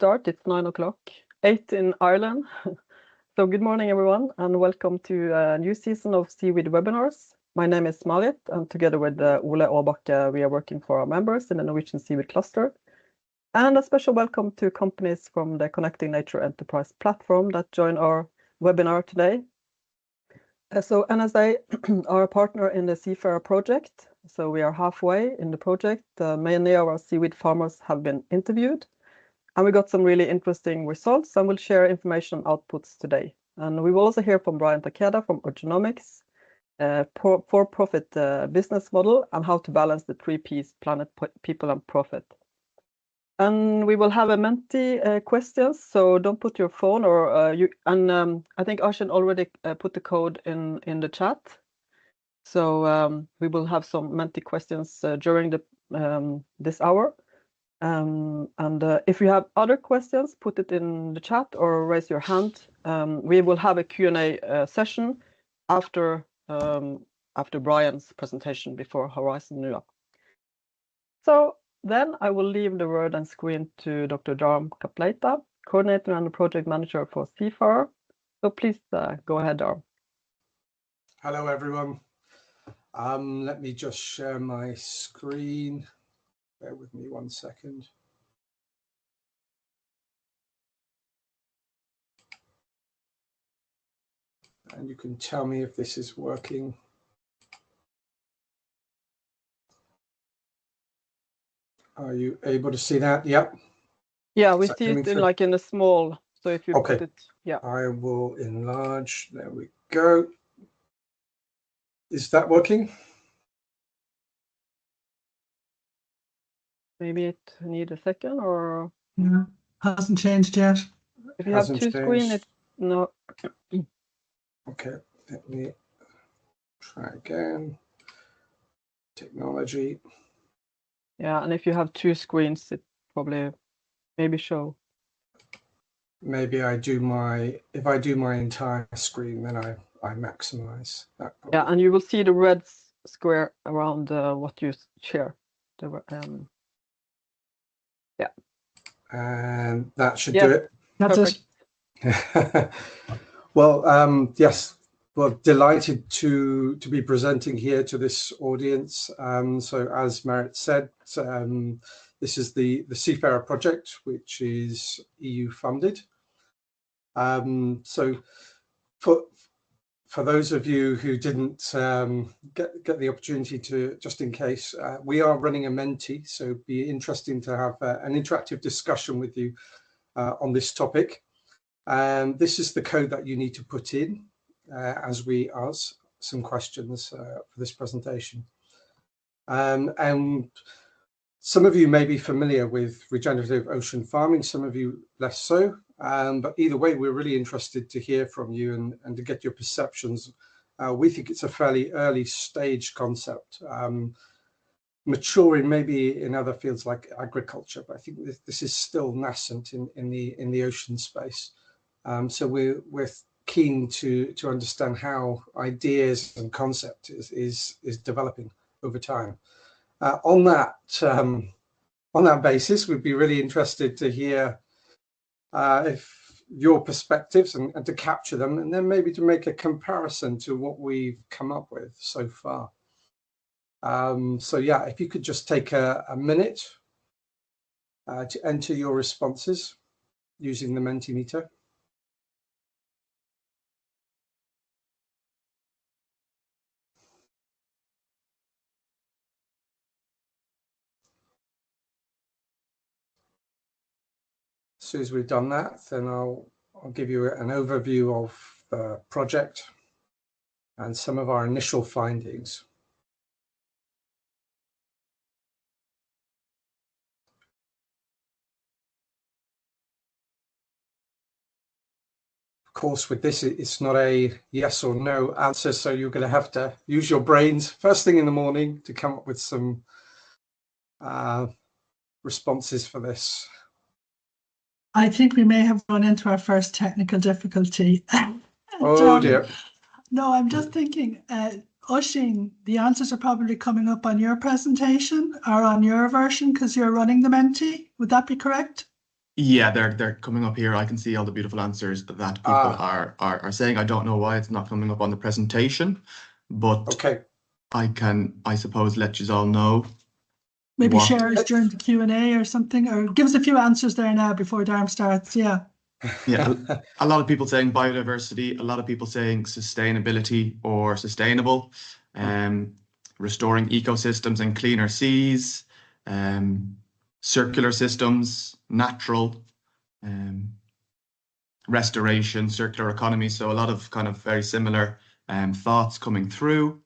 start. It's 9 o'clock, 8 in Ireland. So good morning, everyone, and welcome to a new season of Seaweed webinars. My name is Marit, and together with Ole Aabakke, we are working for our members in the Norwegian Seaweed cluster. And a special welcome to companies from the Connecting Nature Enterprise platform that join our webinar today. So NSA are a partner in the C-FAARER project. So we are halfway in the project. Many of our seaweed farmers have been interviewed, and we got some really interesting results, and we'll share information and outputs today. And we will also hear from Brian Takeda from Urchinomics, for-profit business model, and how to balance the 3 Ps: planet, people, and profit. And we will have a Menti questions, so don't put your phone or I think Ashen already put the code in the chat. So we will have some Menti questions during this hour. And if you have other questions, put it in the chat or raise your hand. We will have a Q&A session after Brian's presentation before Horizon Nua. So then I will leave the word and screen to Dr. Dharm Kapleita, coordinator and project manager for C-FAARER. So please go ahead, Dharm. Hello, everyone. Let me just share my screen. Bear with me 1 second. And you can tell me if this is working. Are you able to see that? Yep. Yeah, we see it in the small. So if you okay. put it, yeah. I will enlarge. There we go. Is that working? Maybe it needs a second, or yeah, hasn't changed yet. If you have 2 screens, it's no. Okay, let me try again. Technology. Yeah, and if you have 2 screens, it probably maybe show. Maybe if I do my entire screen, then I maximize that. Probably. Yeah, and you will see the red square around what you share. Yeah. And that should do it. That's Perfect. it. Well, yes. Well, delighted to be presenting here to this audience. So as Marit said, this is the C-FAARER project, which is EU funded. So for those of you who didn't get the opportunity to, just in case, we are running a Menti, so it'd be interesting to have an interactive discussion with you on this topic. And this is the code that you need to put in as we ask some questions for this presentation. And some of you may be familiar with regenerative ocean farming, some of you less so. But either way, we're really interested to hear from you and to get your perceptions. We think it's a fairly early stage concept, maturing maybe in other fields like agriculture, but I think this is still nascent in the ocean space. So we're keen to understand how ideas and concept is developing over time. On that basis, we'd be really interested to hear if your perspectives and to capture them, and then maybe to make a comparison to what we've come up with so far. So yeah, if you could just take a minute to enter your responses using the Mentimeter. As soon as we've done that, then I'll give you an overview of the project and some of our initial findings. Of course, with this, it's not a yes or no answer, so you're going to have to use your brains first thing in the morning to come up with some responses for this. I think we may have run into our first technical difficulty. Oh dear. No, I'm just thinking, Oisín, the answers are probably coming up on your presentation or on your version because you're running the Menti. Would that be correct? Yeah, they're coming up here. I can see all the beautiful answers that people are saying. I don't know why it's not coming up on the presentation, but Okay. I can, I suppose, let you all know. Maybe what- share us during the Q&A or something, or give us a few answers there now before Darm starts. Yeah. Yeah, a lot of people saying biodiversity, a lot of people saying sustainability or sustainable, restoring ecosystems and cleaner seas, circular systems, natural, restoration, circular economy. So a lot of kind of very similar thoughts coming through.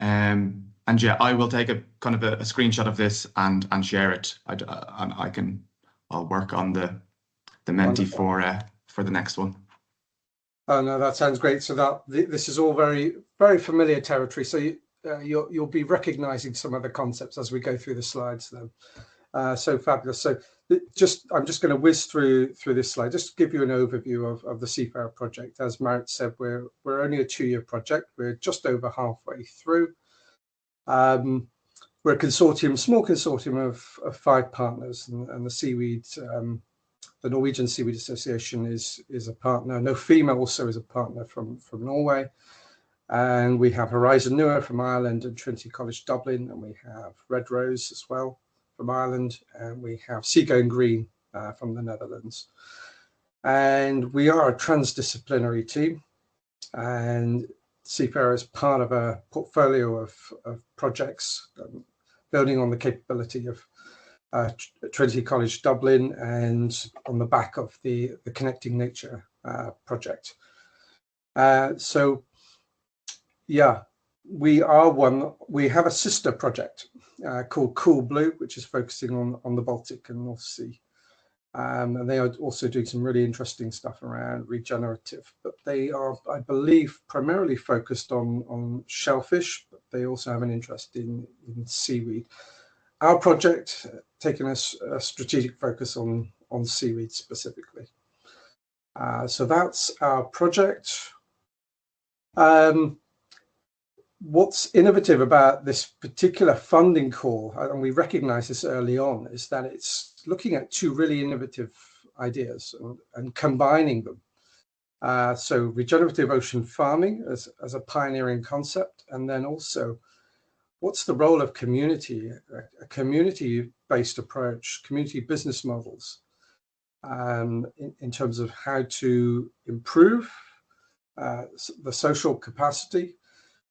And yeah, I will take a kind of a screenshot of this and share it. I'll work on the Menti for the next one. Oh no, that sounds great. So this is all very, very familiar territory. So you'll be recognizing some of the concepts as we go through the slides then. So fabulous. So I'm just going to whiz through this slide, just to give you an overview of the C-FAARER project. As Marit said, we're only a 2-year project. We're just over halfway through. We're a consortium, small consortium of 5 partners, and the seaweed, the Norwegian Seaweed Association is a partner. Nofima also is a partner from Norway. And we have Horizon Nua from Ireland and Trinity College Dublin, and we have Red Rose as well from Ireland, and we have Seagoing Green from the Netherlands. And we are a transdisciplinary team, and C-FAARER is part of a portfolio of projects building on the capability of Trinity College Dublin and on the back of the Connecting Nature project. So yeah, we have a sister project called Cool Blue, which is focusing on the Baltic and North Sea. And they are also doing some really interesting stuff around regenerative, but they are, I believe, primarily focused on shellfish, but they also have an interest in seaweed. Our project taking a strategic focus on seaweed specifically. So that's our project. What's innovative about this particular funding call, and we recognize this early on, is that it's looking at 2 really innovative ideas and combining them. So regenerative ocean farming as a pioneering concept, and then also what's the role of community, a community-based approach, community business models, in terms of how to improve the social capacity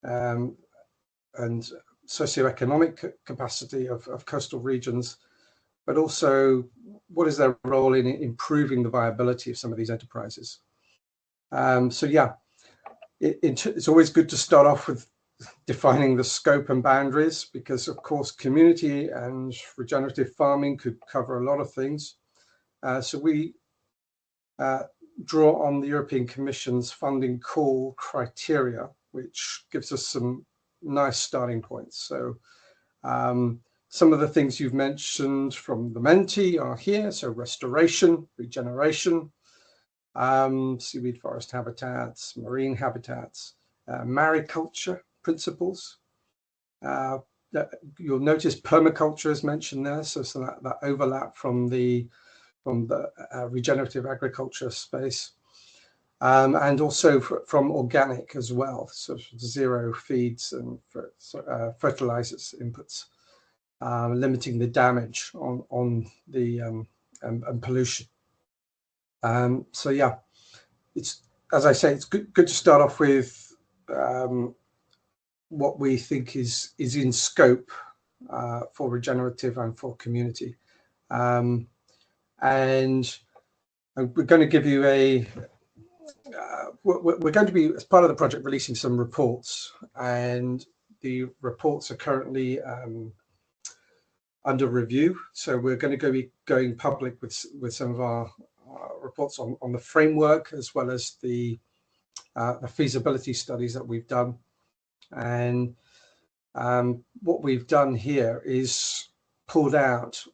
and socioeconomic capacity of coastal regions, but also what is their role in improving the viability of some of these enterprises. So yeah, it's always good to start off with defining the scope and boundaries, because of course community and regenerative farming could cover a lot of things. So we draw on the European Commission's funding call criteria, which gives us some nice starting points. So some of the things you've mentioned from the Menti are here. So restoration, regeneration, seaweed forest habitats, marine habitats, mariculture principles. You'll notice permaculture is mentioned there. So that overlap from the regenerative agriculture space. And also from organic as well, so zero feeds and fertilizers inputs, limiting the damage on the and pollution. So yeah, it's, as I say, it's good to start off with what we think is in scope for regenerative and for community. And we're going to give you we're going to be, as part of the project, releasing some reports, and the reports are currently under review. So we're going to be going public with some of our reports on the framework, as well as the feasibility studies that we've done. And what we've done here is pulled out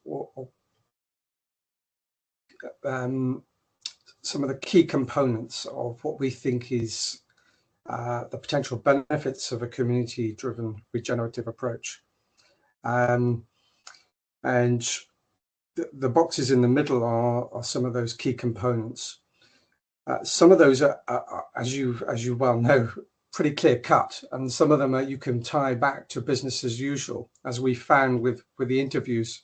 some of the key components of what we think is the potential benefits of a community-driven regenerative approach. And the boxes in the middle are some of those key components. Some of those are as you well know, pretty clear cut, and some of them you can tie back to business as usual, as we found with the interviews.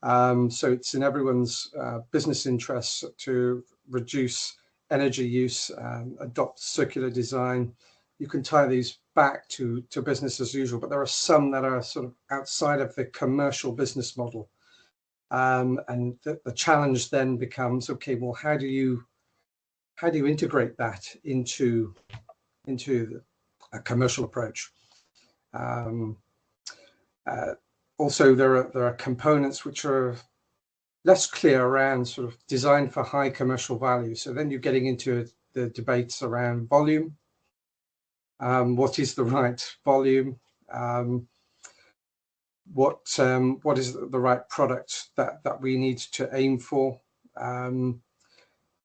So it's in everyone's business interests to reduce energy use, adopt circular design. You can tie these back to business as usual, but there are some that are sort of outside of the commercial business model. And the challenge then becomes, okay, well, how do you integrate that into a commercial approach? Also, there are components which are less clear around sort of design for high commercial value. So then you're getting into the debates around volume. What is the right volume? What is the right product that we need to aim for? And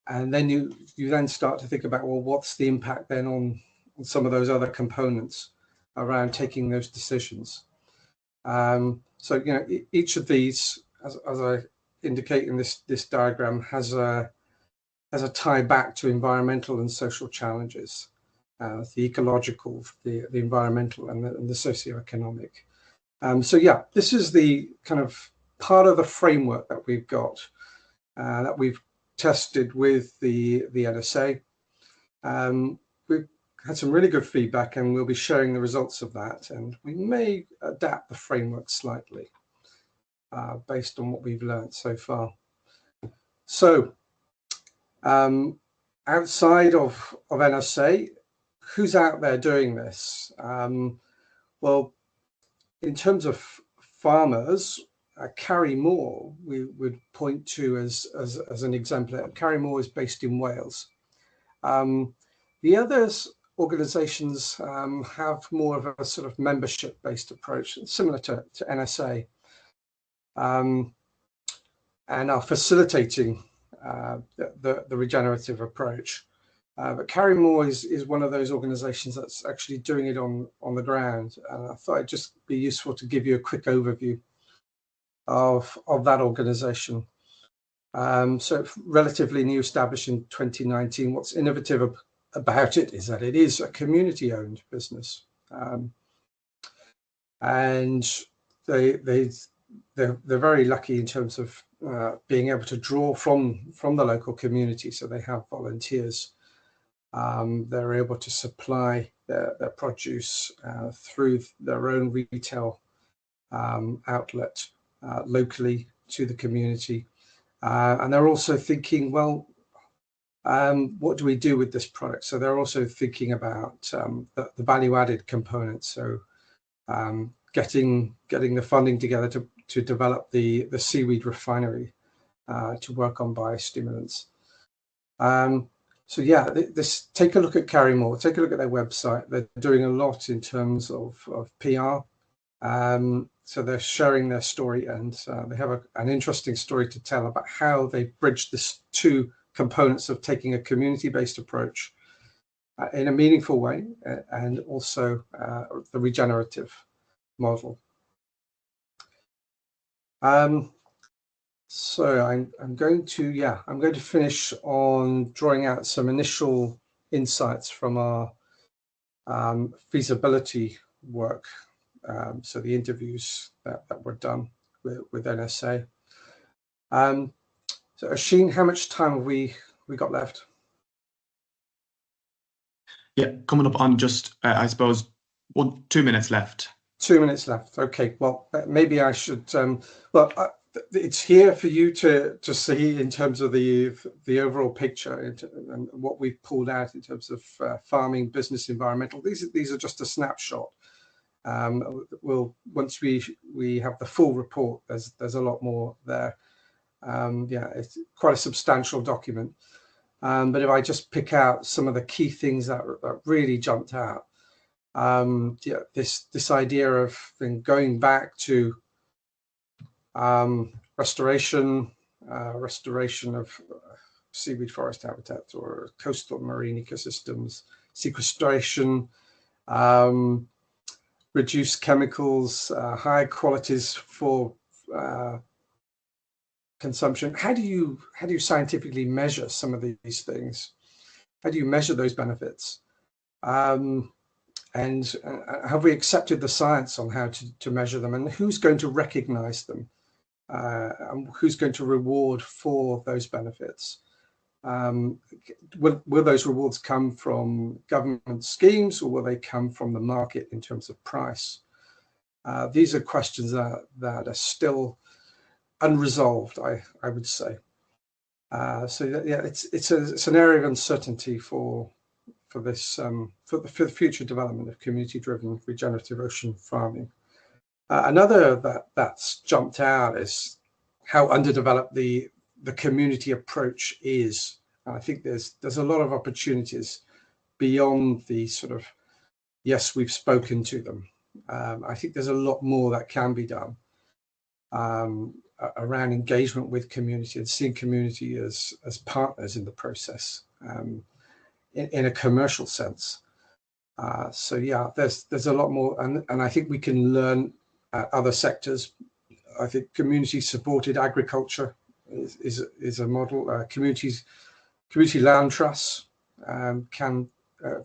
then you then start to think about, well, what's the impact then on some of those other components around taking those decisions? So each of these, as I indicate in this diagram, has a tie back to environmental and social challenges, the ecological, the environmental, and the socioeconomic. So yeah, this is the kind of part of the framework that we've got, that we've tested with the NSA. We've had some really good feedback, and we'll be sharing the results of that, and we may adapt the framework slightly based on what we've learned so far. So outside of NSA, who's out there doing this? Well, in terms of farmers, Carry Moore we would point to as an exemplar. Carry Moore is based in Wales. The others organizations have more of a sort of membership-based approach, similar to NSA, and are facilitating the regenerative approach. But Carry Moore is one of those organizations that's actually doing it on the ground. And I thought it'd just be useful to give you a quick overview of that organization. So relatively new, established in 2019. What's innovative about it is that it is a community-owned business, and they're very lucky in terms of being able to draw from the local community. So they have volunteers. They're able to supply their produce through their own retail outlet locally to the community. And they're also thinking, well, what do we do with this product? So they're also thinking about the value-added components. So getting the funding together to develop the seaweed refinery to work on biostimulants. So yeah, take a look at Carry Moore, take a look at their website. They're doing a lot in terms of PR. So they're sharing their story, and they have an interesting story to tell about how they bridged this two components of taking a community-based approach in a meaningful way, and also the regenerative model. So I'm going to finish on drawing out some initial insights from our feasibility work. So the interviews that were done with NSA. So Oisin, how much time have we got left? Yeah, coming up on just, I suppose, 2 minutes left. 2 minutes left. Okay, well, maybe I should, it's here for you to see in terms of the overall picture and what we've pulled out in terms of farming, business, environmental. These are just a snapshot. Once we have the full report, there's a lot more there. Yeah, it's quite a substantial document. But if I just pick out some of the key things that really jumped out, yeah, this idea of going back to restoration of seaweed forest habitats or coastal marine ecosystems, sequestration, reduce chemicals, high qualities for consumption. How do you scientifically measure some of these things? How do you measure those benefits? And have we accepted the science on how to measure them, and who's going to recognize them? And who's going to reward for those benefits? Will those rewards come from government schemes, or will they come from the market in terms of price? These are questions that are still unresolved, I would say. So yeah, it's an area of uncertainty for the future development of community-driven regenerative ocean farming. Another that's jumped out is how underdeveloped the community approach is. I think there's a lot of opportunities beyond the sort of, yes, we've spoken to them. I think there's a lot more that can be done around engagement with community and seeing community as partners in the process in a commercial sense. So yeah, there's a lot more, and I think we can learn other sectors. I think community-supported agriculture is a model. Community land trusts can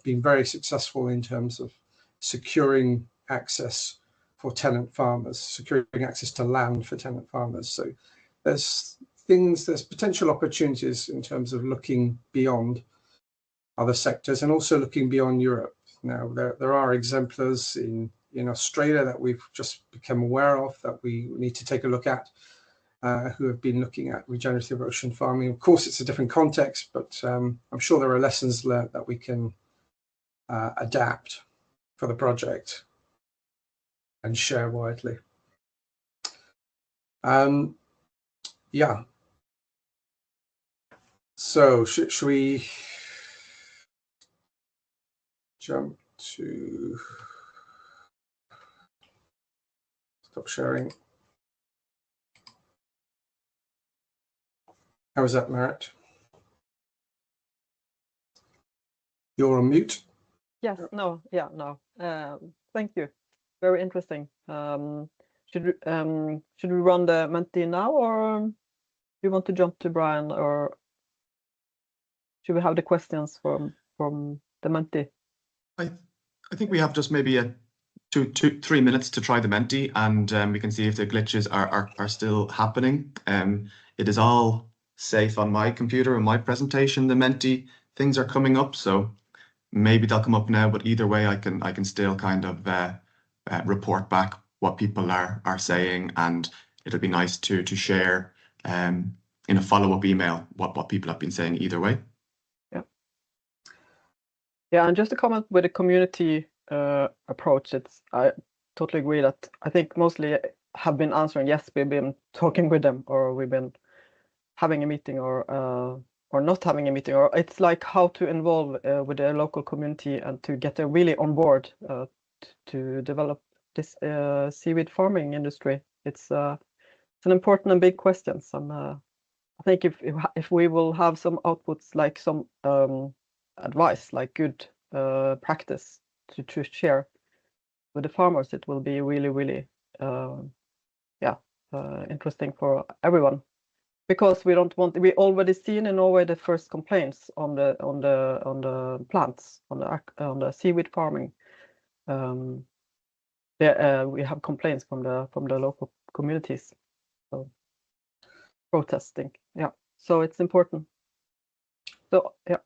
be very successful in terms of securing access for tenant farmers, securing access to land for tenant farmers. So there's potential opportunities in terms of looking beyond other sectors and also looking beyond Europe. Now, there are exemplars in Australia that we've just become aware of that we need to take a look at, who have been looking at regenerative ocean farming. Of course, it's a different context, but I'm sure there are lessons learned that we can adapt for the project and share widely. Yeah. So should we jump to stop sharing? How is that, Merit? You're on mute. Yes. No. Yeah. No. Thank you. Very interesting. Should we run the Menti now, or do you want to jump to Brian, or should we have the questions from the Menti? I think we have just maybe 2-3 minutes to try the Menti, and we can see if the glitches are still happening. It is all safe on my computer and my presentation. The Menti things are coming up, so maybe they'll come up now. But either way, I can still kind of report back what people are saying, and it'll be nice to share in a follow-up email what people have been saying either way. Yeah, and just to comment with the community approach, I totally agree that I think mostly have been answering yes, we've been talking with them, or we've been having a meeting, or not having a meeting, or it's like how to involve with the local community and to get them really on board to develop this seaweed farming industry. It's an important and big question. I think if we will have some outputs, like some advice, like good practice to share with the farmers, it will be really interesting for everyone, because we already seen in Norway the first complaints on the plants, on the seaweed farming. We have complaints from the local communities, so protesting. Yeah, so it's important. So yeah.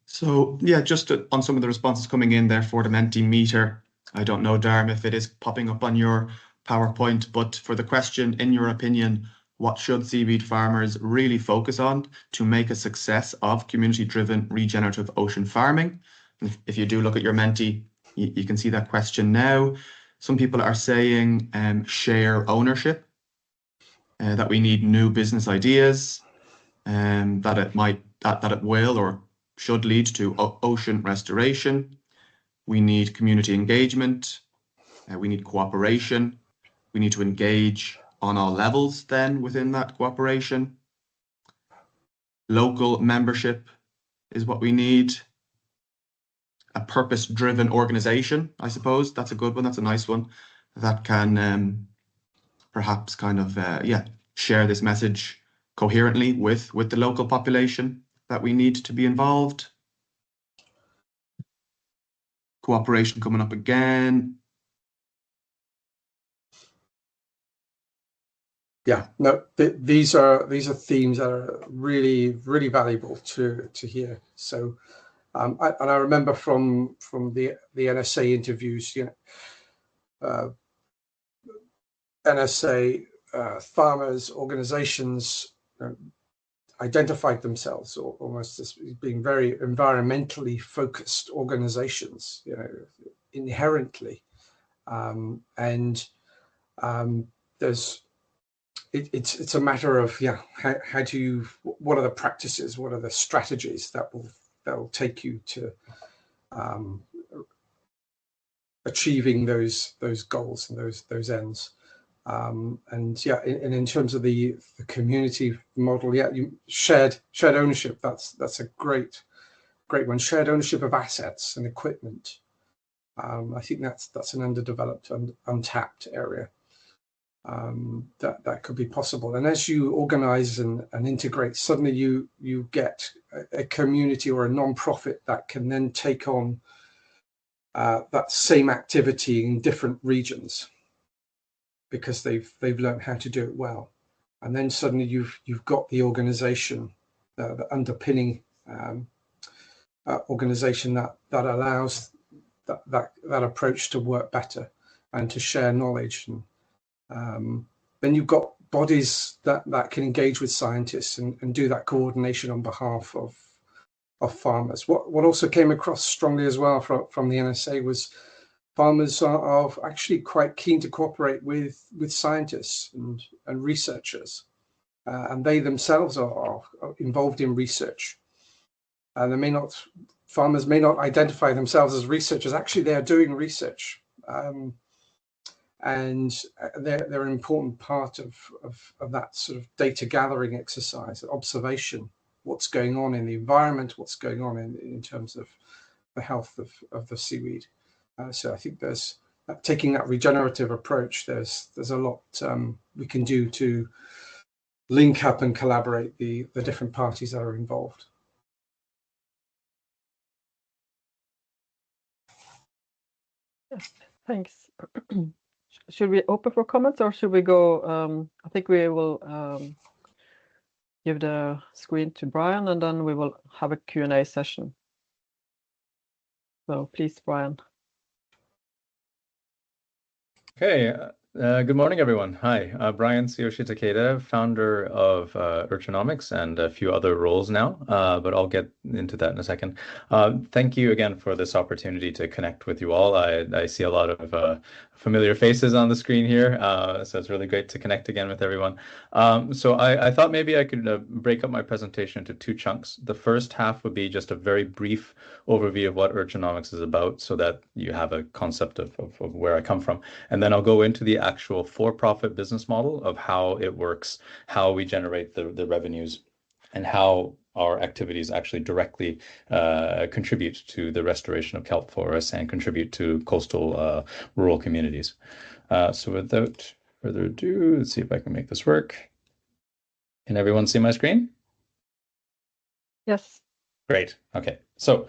So yeah, just on some of the responses coming in there for the Menti meter. I don't know, Darm, if it is popping up on your PowerPoint, but for the question, in your opinion, what should seaweed farmers really focus on to make a success of community-driven regenerative ocean farming? And if you do look at your Menti, you can see that question now. Some people are saying share ownership, that we need new business ideas, that it will or should lead to ocean restoration. We need community engagement. We need cooperation. We need to engage on all levels then within that cooperation. Local membership is what we need. A purpose-driven organization, I suppose. That's a good one. That's a nice one. That can perhaps kind of, share this message coherently with the local population that we need to be involved. Cooperation coming up again. Yeah, no, these are themes that are really valuable to hear. So, I remember from the NSA interviews, you know, NSA farmers organizations identified themselves almost as being very environmentally focused organizations, you know, inherently, it's a matter of, yeah, how do you, what are the practices, what are the strategies that will take you to achieving those goals and those ends. And yeah, and in terms of the community model, yeah, shared ownership. That's a great one. Shared ownership of assets and equipment. I think that's an underdeveloped and untapped area that could be possible. And as you organize and integrate, suddenly you get a community or a non-profit that can then take on that same activity in different regions, because they've learned how to do it well. And then suddenly you've got the organization, the underpinning organization that allows that approach to work better and to share knowledge. And then you've got bodies that can engage with scientists and do that coordination on behalf of farmers. What also came across strongly as well from the NSA was farmers are actually quite keen to cooperate with scientists and researchers, and they themselves are involved in research. And farmers may not identify themselves as researchers. Actually, they are doing research, and they're an important part of that sort of data gathering exercise, observation, what's going on in the environment, what's going on in terms of the health of the seaweed. So I think there's taking that regenerative approach. There's a lot we can do to link up and collaborate the different parties that are involved. Yes, thanks. Should we open for comments, or should we go? I think we will give the screen to Brian, and then we will have a Q&A session. So please, Brian. Okay, good morning, everyone. Hi, Brian Tsuyoshi Takeda, founder of Urchinomics and a few other roles now, but I'll get into that in a second. Thank you again for this opportunity to connect with you all. I see a lot of familiar faces on the screen here, so it's really great to connect again with everyone. So I thought maybe I could break up my presentation into two chunks. The first half would be just a very brief overview of what Urchinomics is about, so that you have a concept of where I come from. And then I'll go into the actual for-profit business model of how it works, how we generate the revenues, and how our activities actually directly contribute to the restoration of kelp forests and contribute to coastal rural communities. So without further ado, let's see if I can make this work. Can everyone see my screen? Yes. Great. Okay. So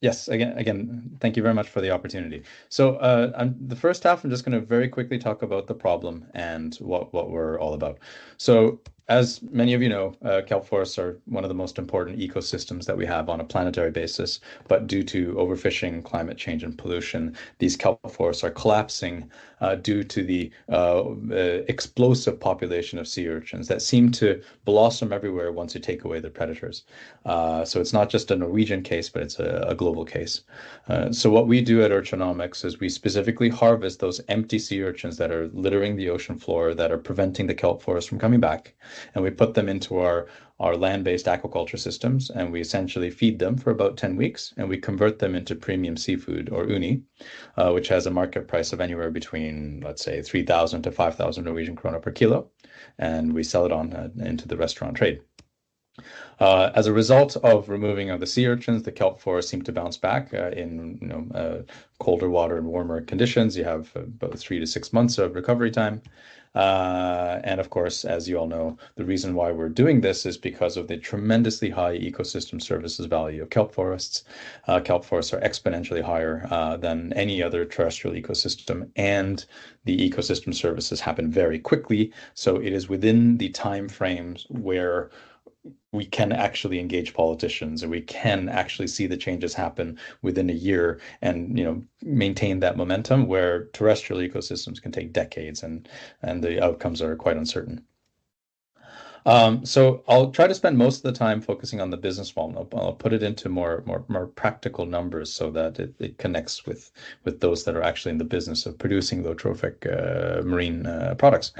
yes, again, thank you very much for the opportunity. So the first half, I'm just going to very quickly talk about the problem and what we're all about. So as many of you know, kelp forests are one of the most important ecosystems that we have on a planetary basis. But due to overfishing, climate change, and pollution, these kelp forests are collapsing due to the explosive population of sea urchins that seem to blossom everywhere once you take away the predators. So it's not just a Norwegian case, but it's a global case. So what we do at Urchinomics is we specifically harvest those empty sea urchins that are littering the ocean floor, that are preventing the kelp forest from coming back. And we put them into our land-based aquaculture systems, and we essentially feed them for about 10 weeks, and we convert them into premium seafood, or uni, which has a market price of anywhere between, let's say, 3,000 to 5,000 Norwegian krona per kilo, and we sell it on into the restaurant trade. As a result of removing of the sea urchins, the kelp forests seem to bounce back in colder water and warmer conditions. You have about 3 to 6 months of recovery time. And of course, as you all know, the reason why we're doing this is because of the tremendously high ecosystem services value of kelp forests. Kelp forests are exponentially higher than any other terrestrial ecosystem, and the ecosystem services happen very quickly. So it is within the time frames where we can actually engage politicians, and we can actually see the changes happen within a year, and maintain that momentum, where terrestrial ecosystems can take decades, and the outcomes are quite uncertain. So I'll try to spend most of the time focusing on the business model. I'll put it into more practical numbers so that it connects with those that are actually in the business of producing low trophic marine products.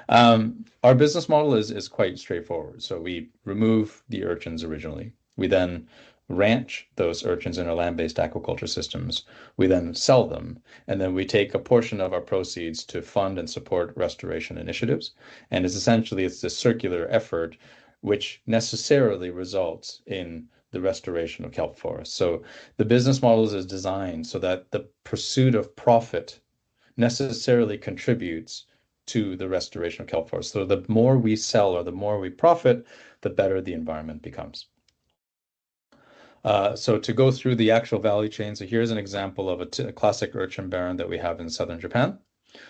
Our business model is quite straightforward. So we remove the urchins originally. We then ranch those urchins in our land-based aquaculture systems. We then sell them, and then we take a portion of our proceeds to fund and support restoration initiatives. And it's this circular effort which necessarily results in the restoration of kelp forests. So the business model is designed so that the pursuit of profit necessarily contributes to the restoration of kelp forests. So the more we sell, or the more we profit, the better the environment becomes. So to go through the actual value chain, so here's an example of a classic urchin barren that we have in southern Japan.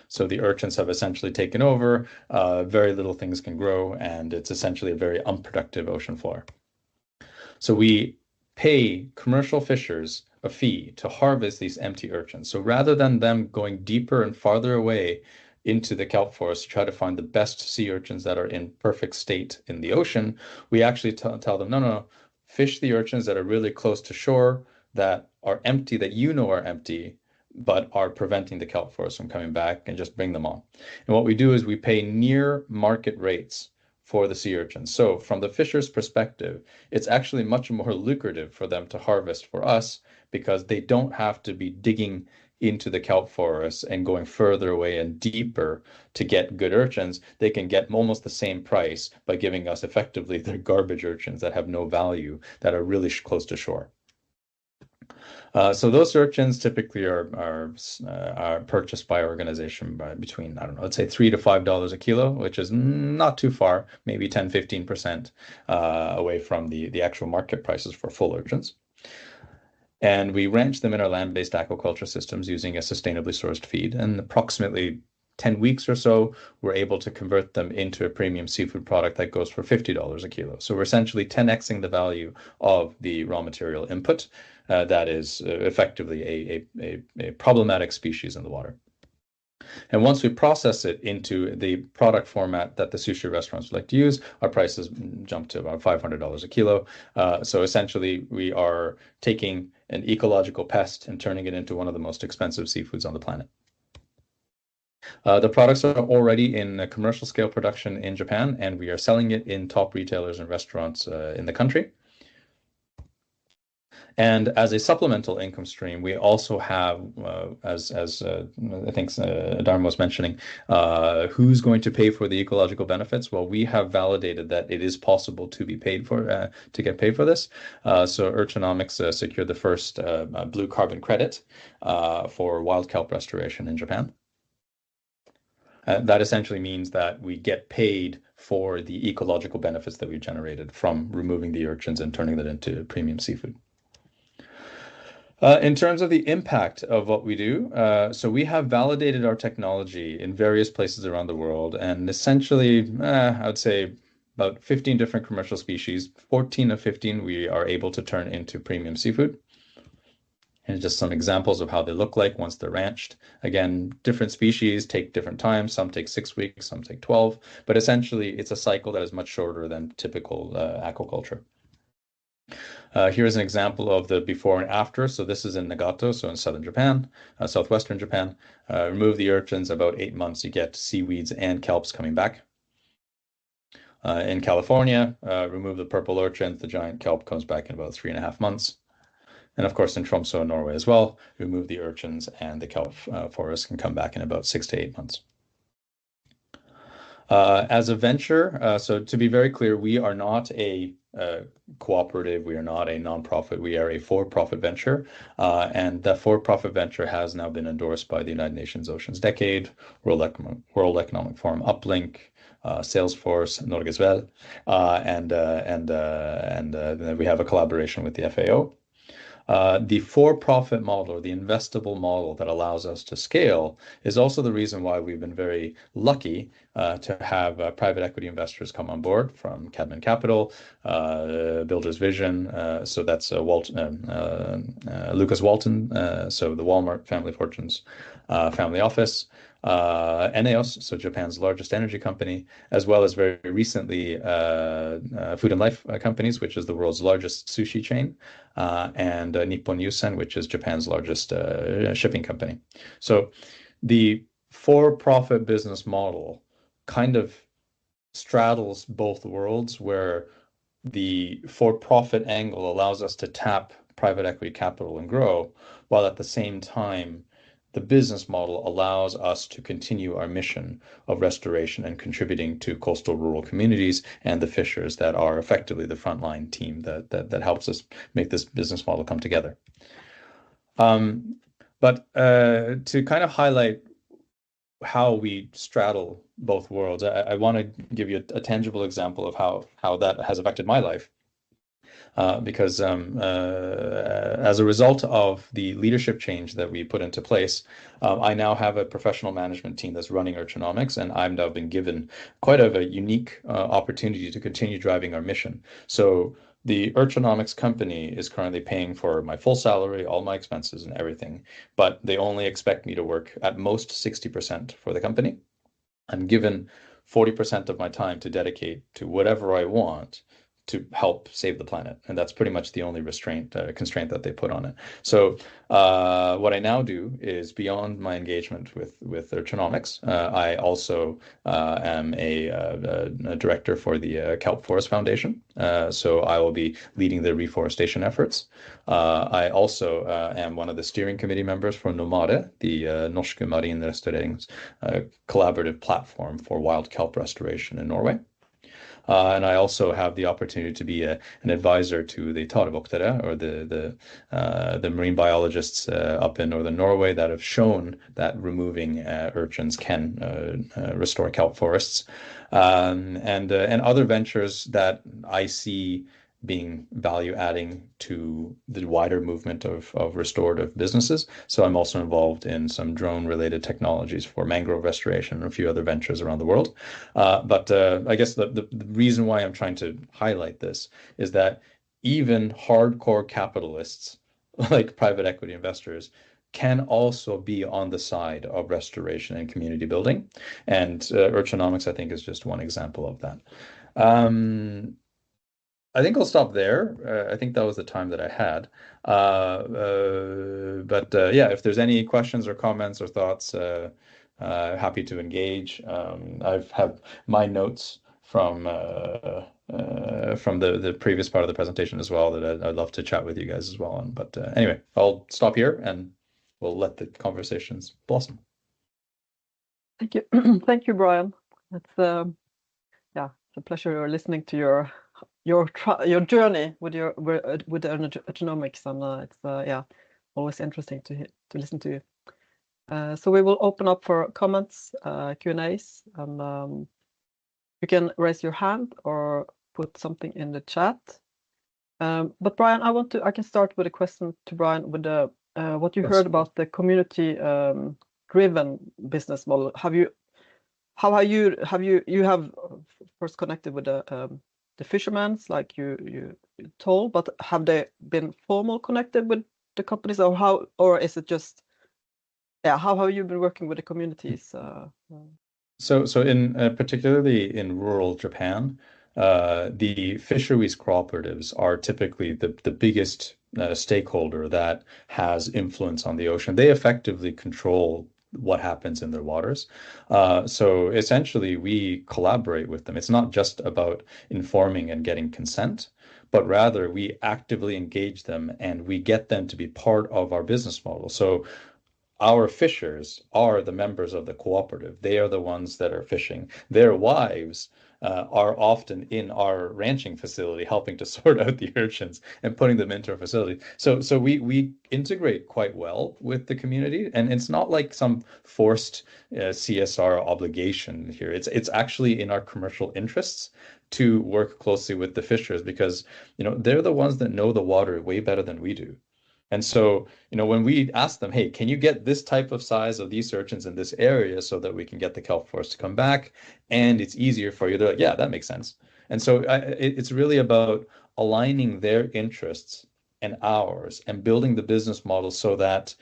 So the urchins have essentially taken over, very little things can grow, and it's essentially a very unproductive ocean floor. So we pay commercial fishers a fee to harvest these empty urchins. So rather than them going deeper and farther away into the kelp forest to try to find the best sea urchins that are in perfect state in the ocean, we actually tell them, no, fish the urchins that are really close to shore, that are empty, that are empty, but are preventing the kelp forest from coming back, and just bring them on. And what we do is we pay near market rates for the sea urchins. So from the fisher's perspective, it's actually much more lucrative for them to harvest for us, because they don't have to be digging into the kelp forest and going further away and deeper to get good urchins. They can get almost the same price by giving us effectively their garbage urchins that have no value, that are really close to shore. So those urchins typically are purchased by our organization by between, I don't know, let's say $3 to $5 a kilo, which is not too far, maybe 10-15% away from the actual market prices for full urchins. And we ranch them in our land-based aquaculture systems using a sustainably sourced feed. And approximately 10 weeks or so, we're able to convert them into a premium seafood product that goes for $50 a kilo. So we're essentially 10xing the value of the raw material input that is effectively a problematic species in the water. And once we process it into the product format that the sushi restaurants would like to use, our prices jump to about $500 a kilo. So essentially, we are taking an ecological pest and turning it into one of the most expensive seafoods on the planet. The products are already in commercial scale production in Japan, and we are selling it in top retailers and restaurants in the country. And as a supplemental income stream, we also have, as I think Dharma was mentioning, who's going to pay for the ecological benefits? Well, we have validated that it is possible to be paid for, to get paid for this. So Urchinomics secured the first blue carbon credit for wild kelp restoration in Japan. That essentially means that we get paid for the ecological benefits that we've generated from removing the urchins and turning that into premium seafood. In terms of the impact of what we do, so we have validated our technology in various places around the world, and essentially, I would say about 15 different commercial species, 14 of 15 we are able to turn into premium seafood. And just some examples of how they look like once they're ranched. Again, different species take different times. Some take 6 weeks, some take 12, but essentially it's a cycle that is much shorter than typical aquaculture. Here's an example of the before and after. So this is in Nagato, so in southern Japan, southwestern Japan. Remove the urchins, about 8 months, you get seaweeds and kelps coming back. In California, remove the purple urchins, the giant kelp comes back in about 3.5 months. And of course, in Tromsø, Norway as well, remove the urchins and the kelp forest can come back in about 6 to 8 months. As a venture, so to be very clear, we are not a cooperative, we are not a nonprofit, we are a for-profit venture. And that for-profit venture has now been endorsed by the United Nations Oceans Decade, World Economic Forum Uplink, Salesforce, Norges Vel, and then we have a collaboration with the FAO. The for-profit model, or the investable model that allows us to scale, is also the reason why we've been very lucky to have private equity investors come on board from Cadman Capital, Builders Vision, so that's Lucas Walton, so the Walmart Family Fortunes family office, ENEOS, so Japan's largest energy company, as well as very recently Food and Life Companies, which is the world's largest sushi chain, and Nippon Yusen, which is Japan's largest shipping company. So the for-profit business model kind of straddles both worlds, where the for-profit angle allows us to tap private equity capital and grow, while at the same time the business model allows us to continue our mission of restoration and contributing to coastal rural communities and the fishers that are effectively the frontline team that helps us make this business model come together. But to kind of highlight how we straddle both worlds, I want to give you a tangible example of how that has affected my life. Because as a result of the leadership change that we put into place, I now have a professional management team that's running Urchinomics, and I've now been given quite a unique opportunity to continue driving our mission. So the Urchinomics company is currently paying for my full salary, all my expenses and everything, but they only expect me to work at most 60% for the company. I'm given 40% of my time to dedicate to whatever I want to help save the planet, and that's pretty much the only constraint that they put on it. So what I now do is, beyond my engagement with Urchinomics, I also am a director for the Kelp Forest Foundation. So I will be leading the reforestation efforts. I also am one of the steering committee members for Nomade, the Norske Marinrestaurerings collaborative platform for wild kelp restoration in Norway. And I also have the opportunity to be an advisor to the Tarevoktere, or the marine biologists up in northern Norway, that have shown that removing urchins can restore kelp forests, and other ventures that I see being value adding to the wider movement of restorative businesses. So I'm also involved in some drone related technologies for mangrove restoration and a few other ventures around the world. But I guess the reason why I'm trying to highlight this is that even hardcore capitalists like private equity investors can also be on the side of restoration and community building. And Urchinomics, I think, is just one example of that. I think I'll stop there. I think that was the time that I had. But yeah, if there's any questions or comments or thoughts, happy to engage. I've had my notes from the previous part of the presentation as well that I'd love to chat with you guys as well on. But anyway, I'll stop here and we'll let the conversations blossom. Thank you. Thank you, Brian. It's yeah, it's a pleasure listening to your journey with Urchinomics, and it's yeah, always interesting to listen to you. So we will open up for comments, Q&As, and you can raise your hand or put something in the chat. But Brian, I can start with a question to Brian with what you heard about the community driven business model. You have first connected with the fishermen's, like you told, but have they been formal connected with the companies, or is it just, yeah, how have you been working with the communities? So in particularly in rural Japan, the fisheries cooperatives are typically the biggest stakeholder that has influence on the ocean. They effectively control what happens in their waters. So essentially, we collaborate with them. It's not just about informing and getting consent, but rather we actively engage them and we get them to be part of our business model. So our fishers are the members of the cooperative. They are the ones that are fishing. Their wives are often in our ranching facility helping to sort out the urchins and putting them into our facility. So we integrate quite well with the community, and it's not like some forced CSR obligation here. It's actually in our commercial interests to work closely with the fishers, because they're the ones that know the water way better than we do. And so, when we ask them, hey, can you get this type of size of these urchins in this area so that we can get the kelp forest to come back and it's easier for you? They're like, yeah, that makes sense. And so it's really about aligning their interests and ours and building the business model so that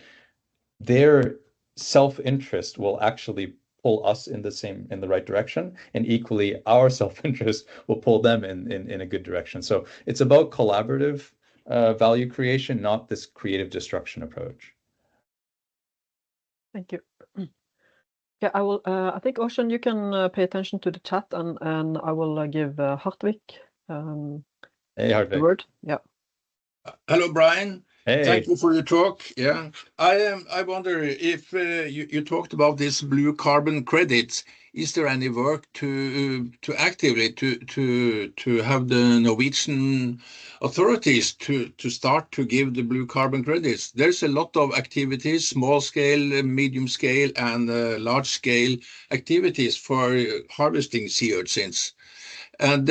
their self-interest will actually pull us in the right direction, and equally our self-interest will pull them in a good direction. So it's about collaborative value creation, not this creative destruction approach. Thank you. Yeah, I will. I think Ocean, you can pay attention to the chat, and I will give Hartvig Hey, Hartvig. the word. Yeah. Hello, Brian. Hey. Thank you for your talk. Yeah, I wonder if you talked about this blue carbon credits. Is there any work to actively to have the Norwegian authorities to start to give the blue carbon credits? There's a lot of activities, small scale, medium scale, and large scale activities for harvesting sea urchins. And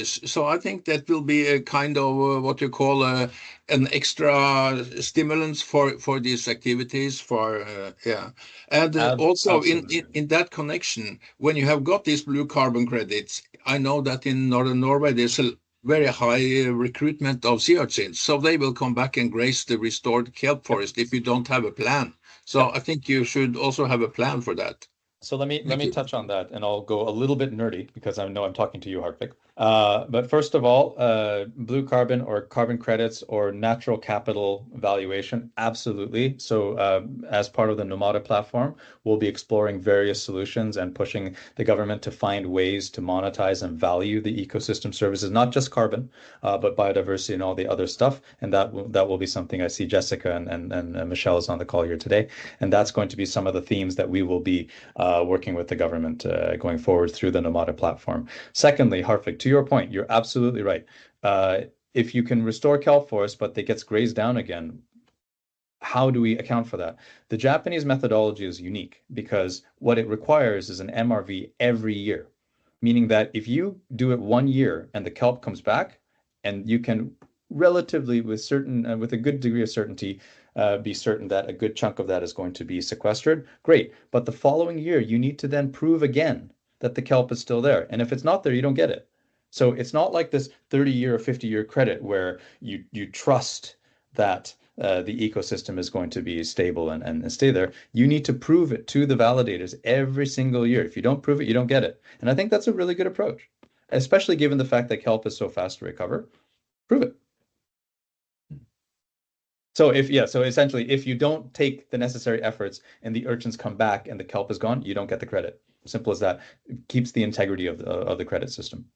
so I think that will be a kind of what you call an extra stimulus for these activities. And also in that connection, when you have got these blue carbon credits, I know that in northern Norway there's a very high recruitment of sea urchins, so they will come back and graze the restored kelp forest if you don't have a plan. So I think you should also have a plan for that. So let me touch on that, and I'll go a little bit nerdy because I know I'm talking to you, Hartvig. But first of all, blue carbon or carbon credits or natural capital valuation, absolutely. So as part of the Nomada platform, we'll be exploring various solutions and pushing the government to find ways to monetize and value the ecosystem services, not just carbon, but biodiversity and all the other stuff. And that will be something I see Jessica and Michelle is on the call here today. And that's going to be some of the themes that we will be working with the government going forward through the Nomada platform. Secondly, Hartvig, to your point, you're absolutely right. If you can restore kelp forest, but it gets grazed down again, how do we account for that? The Japanese methodology is unique because what it requires is an MRV every year, meaning that if you do it 1 year and the kelp comes back, and you can relatively with a good degree of certainty be certain that a good chunk of that is going to be sequestered, great. But the following year, you need to then prove again that the kelp is still there. And if it's not there, you don't get it. So it's not like this 30-year or 50-year credit where you trust that the ecosystem is going to be stable and stay there. You need to prove it to the validators every single year. If you don't prove it, you don't get it. And I think that's a really good approach, especially given the fact that kelp is so fast to recover. Prove it. So essentially, if you don't take the necessary efforts and the urchins come back and the kelp is gone, you don't get the credit. Simple as that. It keeps the integrity of the credit system.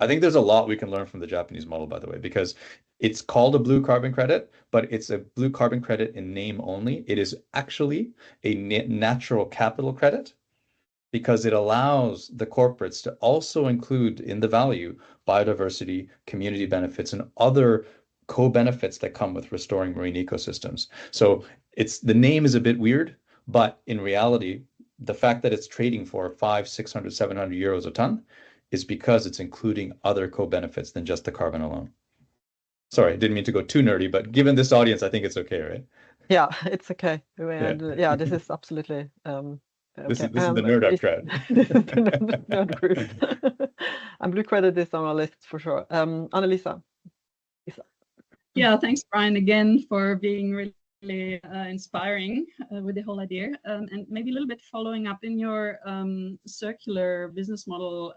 I think there's a lot we can learn from the Japanese model, by the way, because it's called a blue carbon credit, but it's a blue carbon credit in name only. It is actually a natural capital credit because it allows the corporates to also include in the value biodiversity, community benefits, and other co-benefits that come with restoring marine ecosystems. So the name is a bit weird, but in reality, the fact that it's trading for 500, 600, 700 euros a ton is because it's including other co-benefits than just the carbon alone. Sorry, I didn't mean to go too nerdy, but given this audience, I think it's okay, right? Yeah, it's okay. Yeah, this is absolutely okay. This is the nerd out crowd. the nerd group. And blue credit is on our list for sure. Annalisa. Yeah, thanks, Brian, again for being really inspiring with the whole idea. And maybe a little bit following up in your circular business model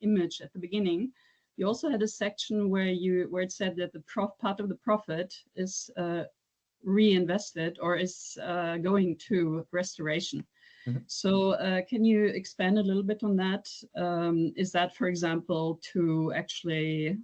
image at the beginning. You also had a section where it said that the part of the profit is reinvested or is going to restoration. Mm-hmm. So can you expand a little bit on that? Is that, for example, to actually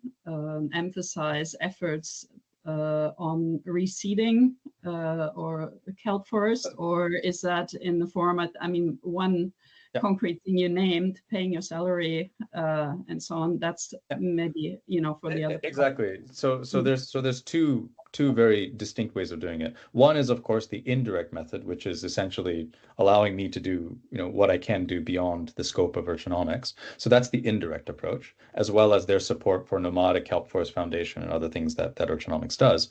emphasize efforts on reseeding or kelp forest, or is that in the format? I mean, one concrete thing you named, paying your salary and so on. That's maybe, you know, for the other. Exactly. So there's two very distinct ways of doing it. One is, of course, the indirect method, which is essentially allowing me to do, you know, what I can do beyond the scope of Urchinomics. So that's the indirect approach, as well as their support for Nomadic Kelp Forest Foundation and other things that Urchinomics does.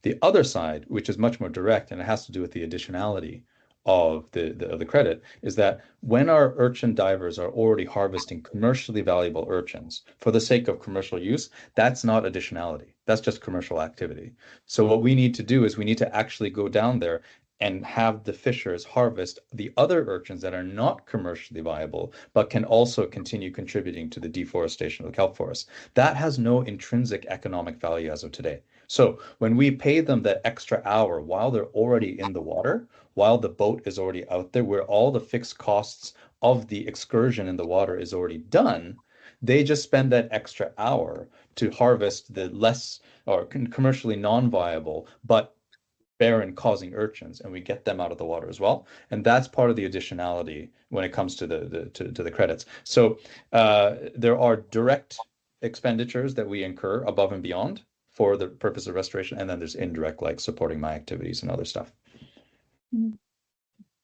The other side, which is much more direct, and it has to do with the additionality of the credit, is that when our urchin divers are already harvesting commercially valuable urchins for the sake of commercial use, that's not additionality. That's just commercial activity. So what we need to do is we need to actually go down there and have the fishers harvest the other urchins that are not commercially viable, but can also continue contributing to the deforestation of the kelp forest. That has no intrinsic economic value as of today. So when we pay them that extra hour while they're already in the water, while the boat is already out there, where all the fixed costs of the excursion in the water is already done, they just spend that extra hour to harvest the less or commercially non-viable, but barren causing urchins, and we get them out of the water as well. And that's part of the additionality when it comes to the credits. So there are direct expenditures that we incur above and beyond for the purpose of restoration, and then there's indirect, like supporting my activities and other stuff.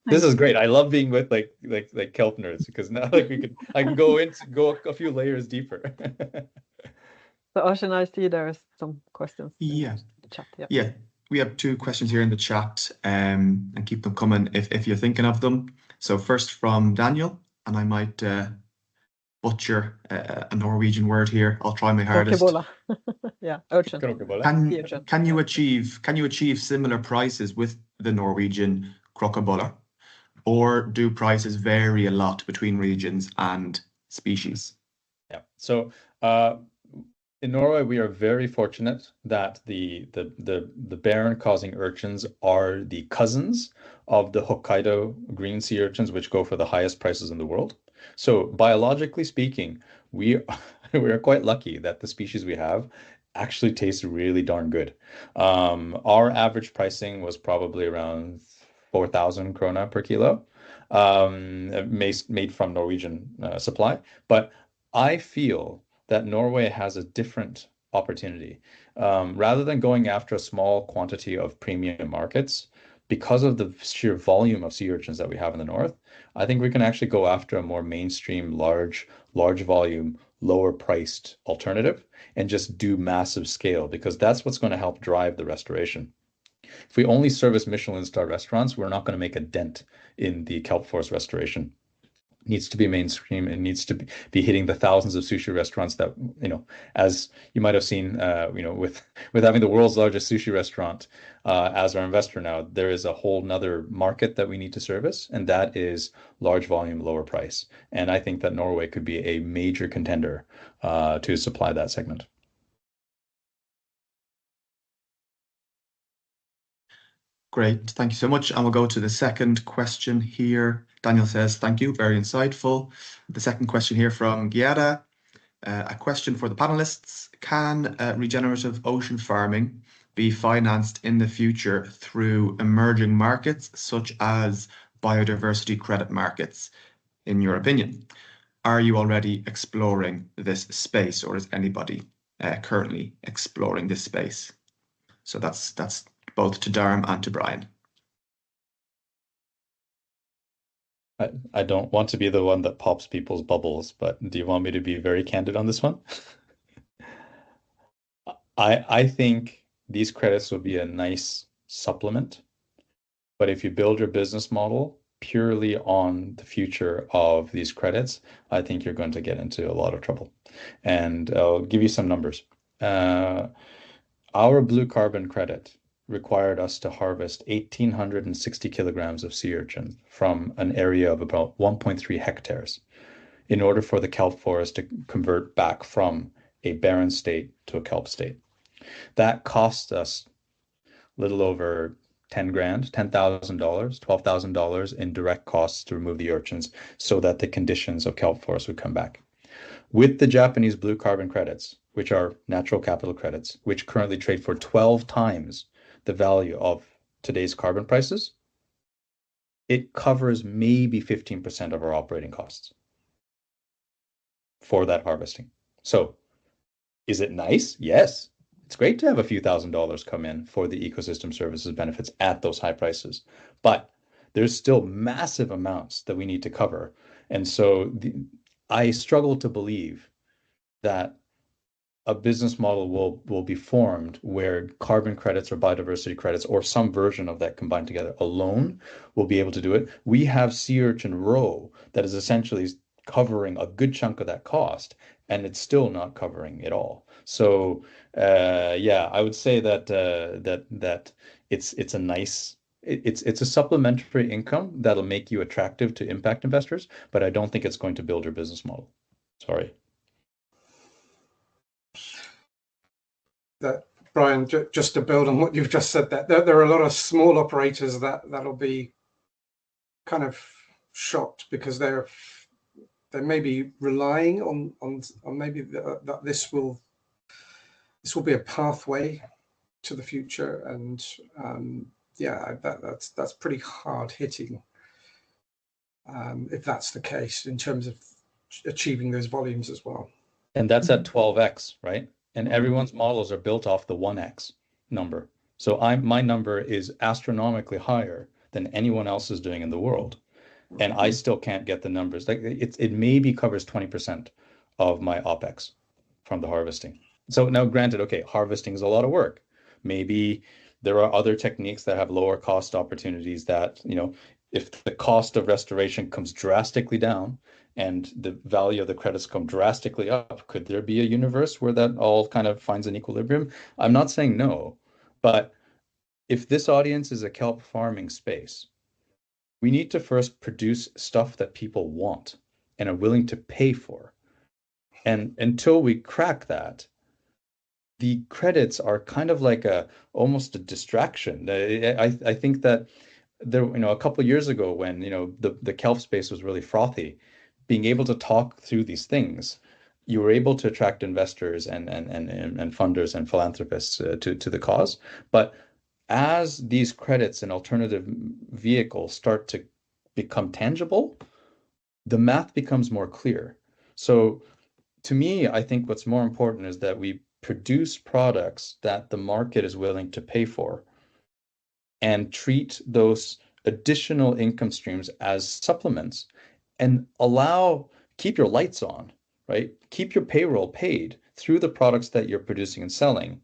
This is great. I love being with like kelp nerds, because now I can go a few layers deeper. So Ocean, I see there's some questions. Yeah. In the chat. Yeah. We have 2 questions here in the chat, and keep them coming if you're thinking of them. So first from Daniel, and I might butcher a Norwegian word here. I'll try my hardest. Yeah, urchin. Can you achieve similar prices with the Norwegian crocobola, or do prices vary a lot between regions and species? Yeah. So in Norway, we are very fortunate that the barren causing urchins are the cousins of the Hokkaido green sea urchins, which go for the highest prices in the world. So biologically speaking, we are quite lucky that the species we have actually taste really darn good. Our average pricing was probably around 4,000 krona per kilo, made from Norwegian supply. But I feel that Norway has a different opportunity. Rather than going after a small quantity of premium markets, because of the sheer volume of sea urchins that we have in the north, I think we can actually go after a more mainstream, large volume, lower priced alternative and just do massive scale, because that's what's going to help drive the restoration. If we only service Michelin star restaurants, we're not going to make a dent in the kelp forest restoration. It needs to be mainstream. It needs to be hitting the thousands of sushi restaurants that, you know, as you might have seen, you know, with having the world's largest sushi restaurant as our investor now, there is a whole nother market that we need to service, and that is large volume, lower price. And I think that Norway could be a major contender to supply that segment. Great, thank you so much. And we'll go to the second question here. Daniel says, thank you, very insightful. The second question here from Giada, a question for the panelists. Can regenerative ocean farming be financed in the future through emerging markets, such as biodiversity credit markets, in your opinion? Are you already exploring this space, or is anybody currently exploring this space? So that's both to Darm and to Brian. I don't want to be the one that pops people's bubbles, but do you want me to be very candid on this one? I think these credits will be a nice supplement, but if you build your business model purely on the future of these credits, I think you're going to get into a lot of trouble. And I'll give you some numbers. Our blue carbon credit required us to harvest 1,860 kilograms of sea urchin from an area of about 1.3 hectares in order for the kelp forest to convert back from a barren state to a kelp state. That cost us a little over 10 grand, $10,000, $12,000 in direct costs to remove the urchins so that the conditions of kelp forest would come back. With the Japanese blue carbon credits, which are natural capital credits, which currently trade for 12 times the value of today's carbon prices, it covers maybe 15% of our operating costs for that harvesting. So is it nice? Yes. It's great to have a few $1,000s come in for the ecosystem services benefits at those high prices, but there's still massive amounts that we need to cover. And so I struggle to believe that a business model will be formed where carbon credits or biodiversity credits or some version of that combined together alone will be able to do it. We have sea urchin roe that is essentially covering a good chunk of that cost, and it's still not covering it all. So yeah, I would say that that it's a nice, it's a supplementary income that'll make you attractive to impact investors, but I don't think it's going to build your business model. Sorry. That, Brian, just to build on what you've just said, that there are a lot of small operators that'll be kind of shocked because they may be relying on maybe that this will be a pathway to the future, and yeah, that's pretty hard hitting if that's the case in terms of achieving those volumes as well. And that's at 12x, right? And everyone's models are built off the 1x number. So my number is astronomically higher than anyone else is doing in the world. And I still can't get the numbers. Like it maybe covers 20% of my OPEX from the harvesting. So now granted, okay, harvesting is a lot of work. Maybe there are other techniques that have lower cost opportunities that, you know, if the cost of restoration comes drastically down and the value of the credits come drastically up, could there be a universe where that all kind of finds an equilibrium? I'm not saying no, but if this audience is a kelp farming space, we need to first produce stuff that people want and are willing to pay for. And until we crack that, the credits are kind of like almost a distraction. I think that there, you know, a couple of years ago when, you know, the kelp space was really frothy, being able to talk through these things, you were able to attract investors and funders and philanthropists to the cause. But as these credits and alternative vehicles start to become tangible, the math becomes more clear. So to me, I think what's more important is that we produce products that the market is willing to pay for and treat those additional income streams as supplements and keep your lights on, right? Keep your payroll paid through the products that you're producing and selling,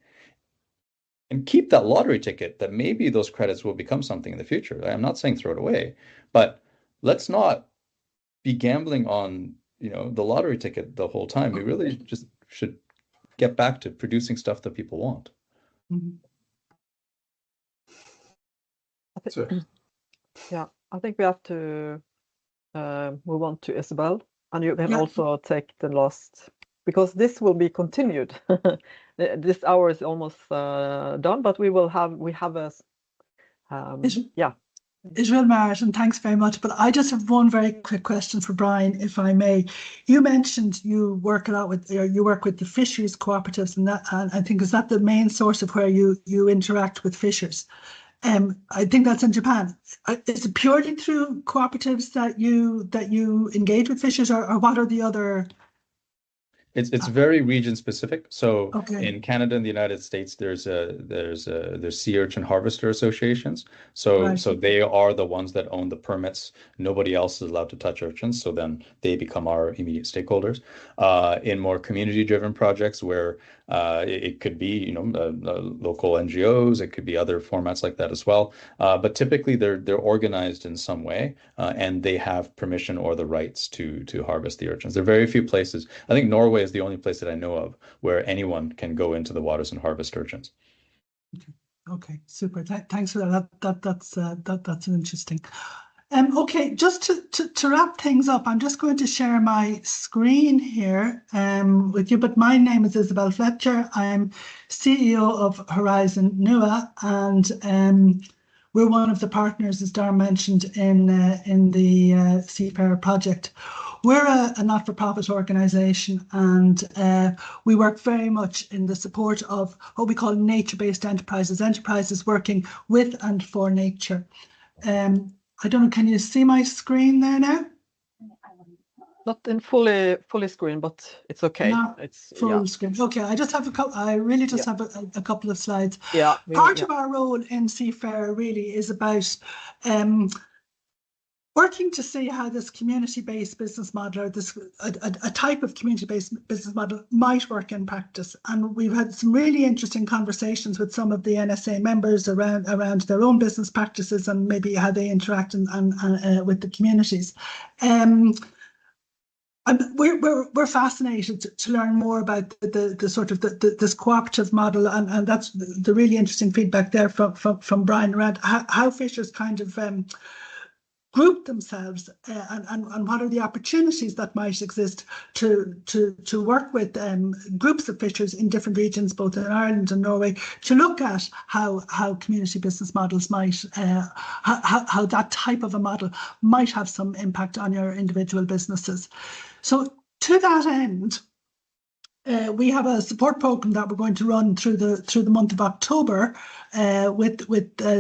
and keep that lottery ticket that maybe those credits will become something in the future. I'm not saying throw it away, but let's not be gambling on, you know, the lottery ticket the whole time. We really just should get back to producing stuff that people want. Yeah, I think we have to move on to Isabel, and you can also take the last, because this will be continued. This hour is almost done, but we have a Israel Marit, and thanks very much. But I just have one very quick question for Brian, if I may. You mentioned you work a lot with, or you work with the fisheries cooperatives, and that, and I think is that the main source of where you interact with fishers. I think that's in Japan. Is it purely through cooperatives that you engage with fishers, or what are the other? It's very region specific. So okay. In Canada and the United States, there's sea urchin harvester associations. So Right. so they are the ones that own the permits. Nobody else is allowed to touch urchins. So then they become our immediate stakeholders. In more community-driven projects where it could be, you know, local NGOs, it could be other formats like that as well. But typically they're organized in some way, and they have permission or the rights to harvest the urchins. There are very few places. I think Norway is the only place that I know of where anyone can go into the waters and harvest urchins. Okay, super. Thanks for that. That's interesting. Okay, just to wrap things up, I'm just going to share my screen here with you. But my name is Isabel Fletcher. I'm CEO of Horizon NUA, and we're one of the partners, as Dar mentioned, in the C-FAARER project. we're a not-for-profit organisation, and we work very much in the support of what we call nature-based enterprises working with and for nature. I don't know, can you see my screen there now? Not in fully screen, but it's okay. Not it's full screen. Okay, I just have I really just have a couple of slides. Yeah. Part of our role in C-FAARER really is about working to see how this community-based business model, or this a type of community-based business model, might work in practice. And we've had some really interesting conversations with some of the NSA members around their own business practices and maybe how they interact with the communities. We're fascinated to learn more about the sort of this cooperative model, and that's the really interesting feedback there from Brian around how fishers kind of group themselves and what are the opportunities that might exist to work with groups of fishers in different regions, both in Ireland and Norway, to look at how community business models might, how that type of a model might have some impact on your individual businesses. So to that end, we have a support program that we're going to run through the month of October with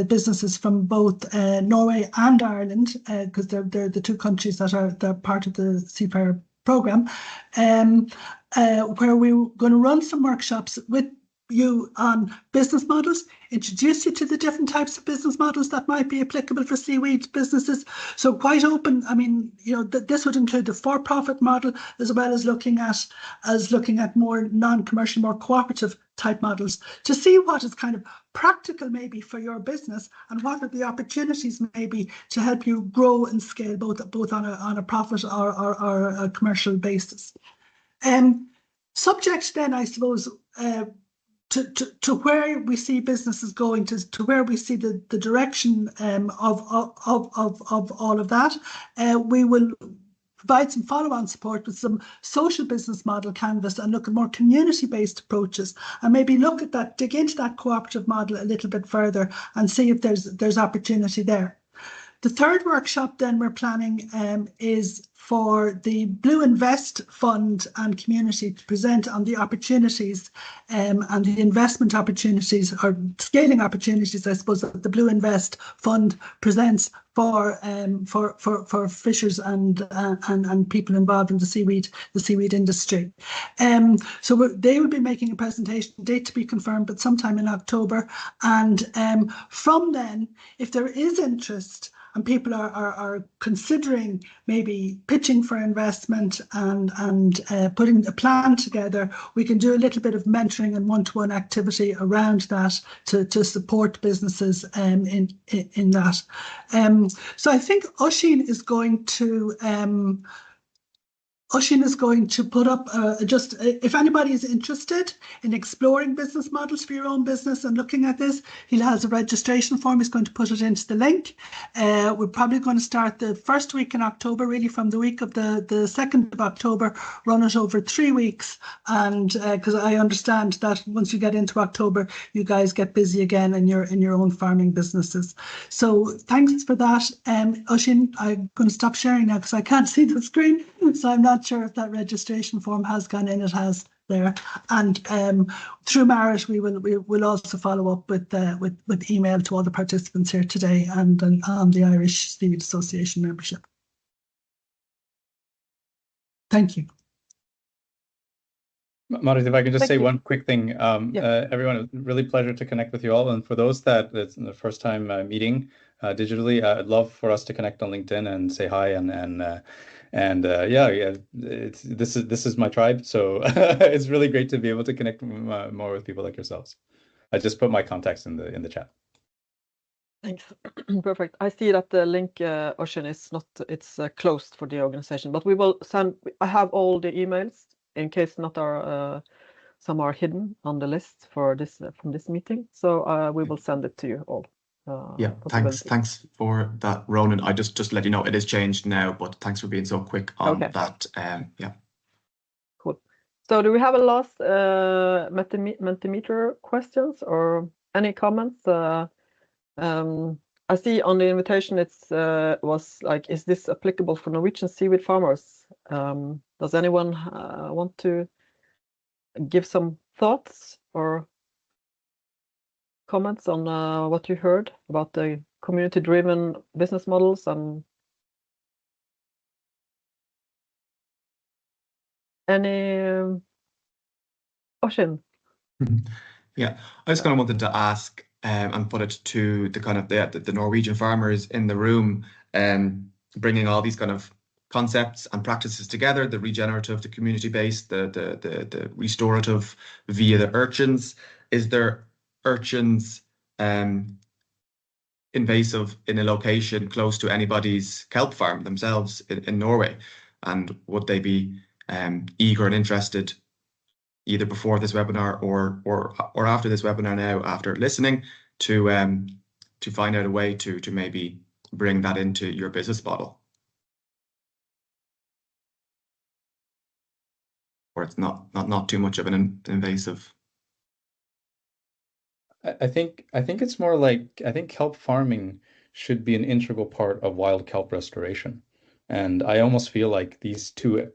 businesses from both Norway and Ireland, because they're the two countries that are part of the C-FAARER program, where we're going to run some workshops with you on business models, introduce you to the different types of business models that might be applicable for seaweed businesses. So quite open. I mean, this would include the for-profit model, as well as looking at more non-commercial, more cooperative type models, to see what is kind of practical maybe for your business, and what are the opportunities maybe to help you grow and scale both on a profit or a commercial basis. Subject then, I suppose, to where we see businesses going, to where we see the direction of all of that. We will provide some follow-on support with some social business model canvas and look at more community-based approaches, and maybe look at that, dig into that cooperative model a little bit further and see if there's opportunity there. The third workshop then we're planning is for the Blue Invest Fund and community to present on the opportunities and the investment opportunities, or scaling opportunities, I suppose, that the Blue Invest Fund presents for fishers and people involved in the seaweed industry. So they will be making a presentation, date to be confirmed, but sometime in October. And from then, if there is interest and people are considering maybe pitching for investment and putting a plan together, we can do a little bit of mentoring and one-to-one activity around that to support businesses in that. So I think Oisin is going to put up just if anybody is interested in exploring business models for your own business and looking at this, he has a registration form. He's going to put it into the link. We're probably going to start the first week in October, really from the week of the 2nd of October, run it over 3 weeks. And because I understand that once you get into October, you guys get busy again in your own farming businesses. So thanks for that. Oisin, I'm going to stop sharing now because I can't see the screen. So I'm not sure if that registration form has gone in. It has there, and through Marit we will also follow up with email to all the participants here today and on the Irish Seaweed Association membership. Thank you. Marit, if I can just say one quick thing. Yeah. Everyone, really pleasure to connect with you all. And for those that it's the first time meeting digitally, I'd love for us to connect on LinkedIn and say hi this is my tribe. So it's really great to be able to connect more with people like yourselves. I just put my contacts in the chat. Thanks. Perfect. I see that the link, Oisin, is not, it's closed for the organization, but we will send, I have all the emails in case not some are hidden on the list for this from this meeting. So we will send it to you all. Yeah, thanks for that, Ronan. I just let you know it is changed now, but thanks for being so quick on that. Yeah. Cool. So do we have a last Mentimeter questions or any comments? I see on the invitation it's was like, is this applicable for Norwegian seaweed farmers? Does anyone want to give some thoughts or comments on what you heard about the community-driven business models and any Oisin? Yeah, I just kind of wanted to ask and put it to the kind of the Norwegian farmers in the room, bringing all these kind of concepts and practices together: the regenerative, the community-based, the restorative via the urchins. Is there urchins invasive in a location close to anybody's kelp farm themselves in Norway? And would they be eager and interested, either before this webinar or after this webinar now, after listening, to find out a way to maybe bring that into your business model? Or it's not too much of an invasive. I think it's more like, I think kelp farming should be an integral part of wild kelp restoration. And I almost feel like these two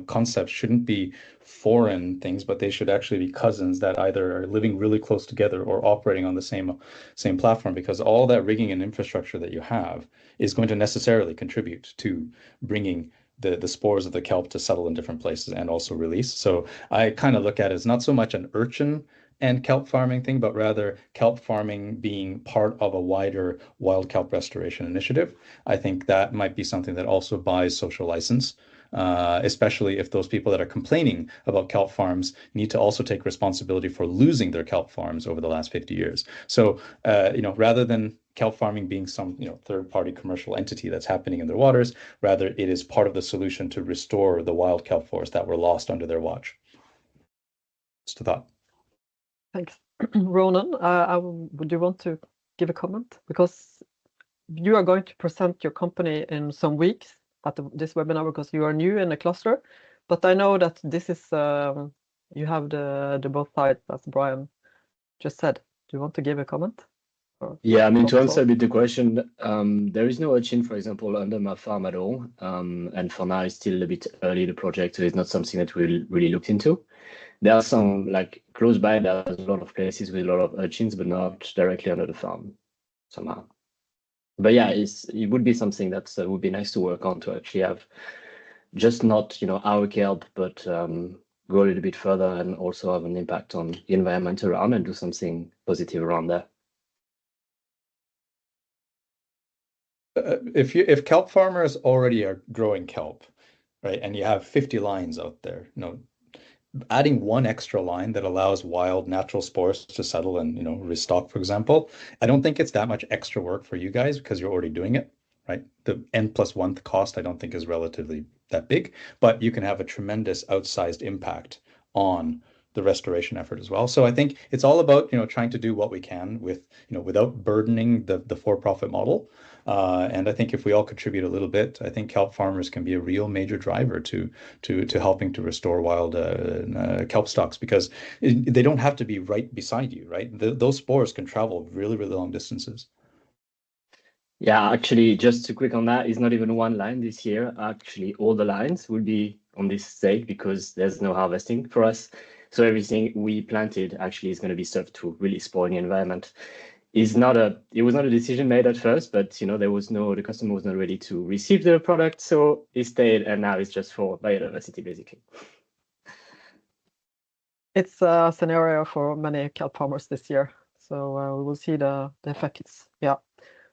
concepts shouldn't be foreign things, but they should actually be cousins that either are living really close together or operating on the same platform, because all that rigging and infrastructure that you have is going to necessarily contribute to bringing the spores of the kelp to settle in different places and also release. So I kind of look at it as not so much an urchin and kelp farming thing, but rather kelp farming being part of a wider wild kelp restoration initiative. I think that might be something that also buys social license, especially if those people that are complaining about kelp farms need to also take responsibility for losing their kelp farms over the last 50 years. So, rather than kelp farming being some third-party commercial entity that's happening in their waters, rather it is part of the solution to restore the wild kelp forests that were lost under their watch. Just a thought. Thanks. Ronan, would you want to give a comment? Because you are going to present your company in some weeks at this webinar, because you are new in the cluster. But I know that this is, you have the both sides, as Brian just said. Do you want to give a comment? Yeah, I mean, to answer a bit the question, there is no urchin, for example, under my farm at all. And for now, it's still a bit early, the project, so it's not something that we'll really look into. There are some, like, close by, there's a lot of places with a lot of urchins, but not directly under the farm, somehow. But yeah, it would be something that would be nice to work on, to actually have just not, our kelp, but go a little bit further and also have an impact on the environment around and do something positive around there. If kelp farmers already are growing kelp, right, and you have 50 lines out there, adding one extra line that allows wild natural spores to settle and restock, for example, I don't think it's that much extra work for you guys because you're already doing it, right? The N+1 cost I don't think is relatively that big, but you can have a tremendous outsized impact on the restoration effort as well. So I think it's all about trying to do what we can with without burdening the for-profit model. And I think if we all contribute a little bit, I think kelp farmers can be a real major driver to helping to restore wild kelp stocks, because they don't have to be right beside you, right? Those spores can travel really, really long distances. Yeah, actually, just to quick on that, it's not even one line this year. Actually, all the lines will be on this stage because there's no harvesting for us. So everything we planted actually is going to be served to really spoil the environment. It was not a decision made at first, but the customer was not ready to receive the product, so it stayed, and now it's just for biodiversity, basically. It's a scenario for many kelp farmers this year, so we will see the effects. Yeah,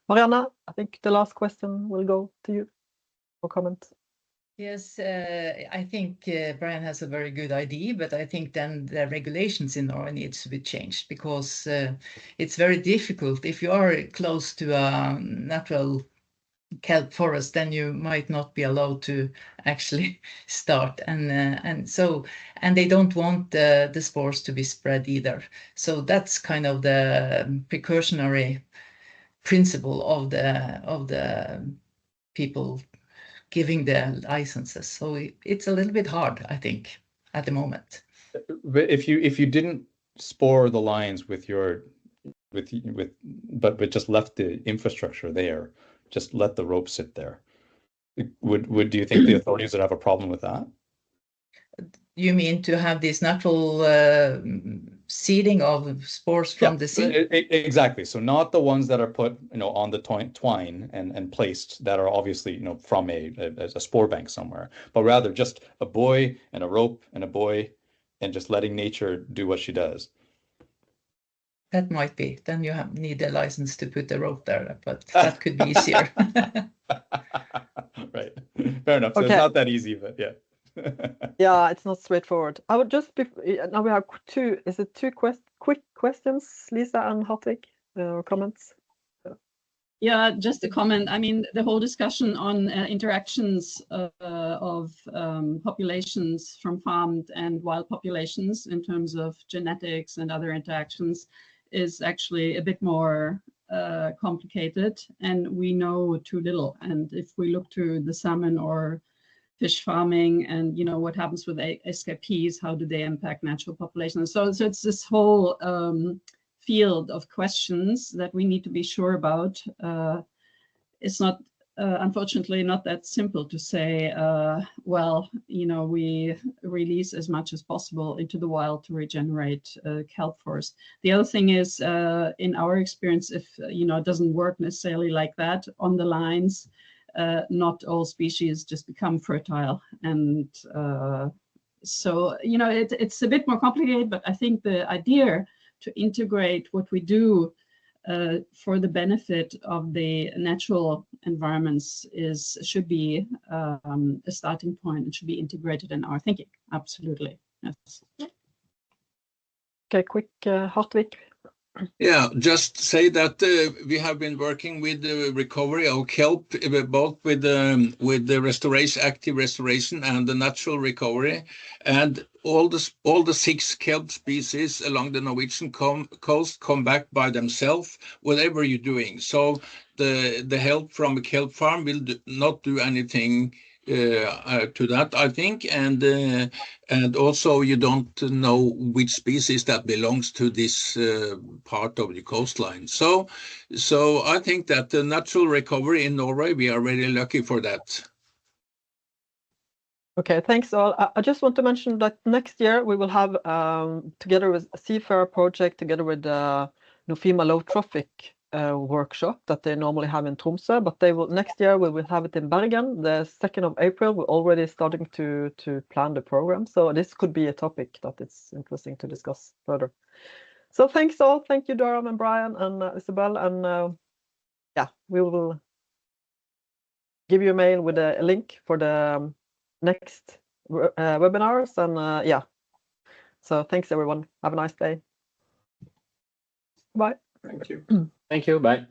Marianne, I think the last question will go to you for comment. Yes, I think Brian has a very good idea, but I think then the regulations in Norway needs to be changed, because it's very difficult. If you are close to a natural kelp forest, then you might not be allowed to actually start, and they don't want the spores to be spread either. So that's kind of the precautionary principle of the people giving the licenses. So it's a little bit hard, I think, at the moment. But if you didn't spore the lines with your but just left the infrastructure there, just let the rope sit there, do you think the authorities would have a problem with that? You mean to have this natural seeding of spores from the sea? Exactly. So not the ones that are put, on the twine and placed that are obviously, from a spore bank somewhere, but rather just a buoy and a rope and a buoy and just letting nature do what she does. That might be. Then you need a license to put the rope there, but that could be easier. Right. Fair enough. So Okay. It's not that easy, but yeah. Yeah, it's not straightforward. I would just now we have two quick questions, Lisa and Hartvig, or comments? Yeah, just a comment. I mean, the whole discussion on interactions of populations from farmed and wild populations in terms of genetics and other interactions is actually a bit more complicated, and we know too little. And if we look to the salmon or fish farming and what happens with escapees, how do they impact natural populations? So it's this whole field of questions that we need to be sure about. It's not, unfortunately, not that simple to say, well, we release as much as possible into the wild to regenerate kelp forest. The other thing is, in our experience, if it doesn't work necessarily like that on the lines, not all species just become fertile. And so, it's a bit more complicated, but I think the idea to integrate what we do for the benefit of the natural environments should be a starting point and should be integrated in our thinking. Absolutely. Yes. Okay, quick, Hartvig. Yeah, just say that we have been working with the recovery of kelp, both with the restoration, active restoration, and the natural recovery, and all the 6 kelp species along the Norwegian coast come back by themselves, whatever you're doing. So the help from a kelp farm will not do anything to that, I think, and also you don't know which species that belongs to this part of the coastline. So I think that the natural recovery in Norway, we are really lucky for that. Okay, thanks all. I just want to mention that next year we will have, together with a C-FAARER project, together with Nofima Low Trophic workshop that they normally have in Tromsø, but next year we will have it in Bergen, the 2nd of April. We're already starting to plan the program, so this could be a topic that it's interesting to discuss further. So thanks all. Thank you, Durham and Brian and Isabel, and yeah, we will give you a mail with a link for the next webinars, and yeah, so thanks everyone. Have a nice day. Bye. Thank you. Thank you. Bye.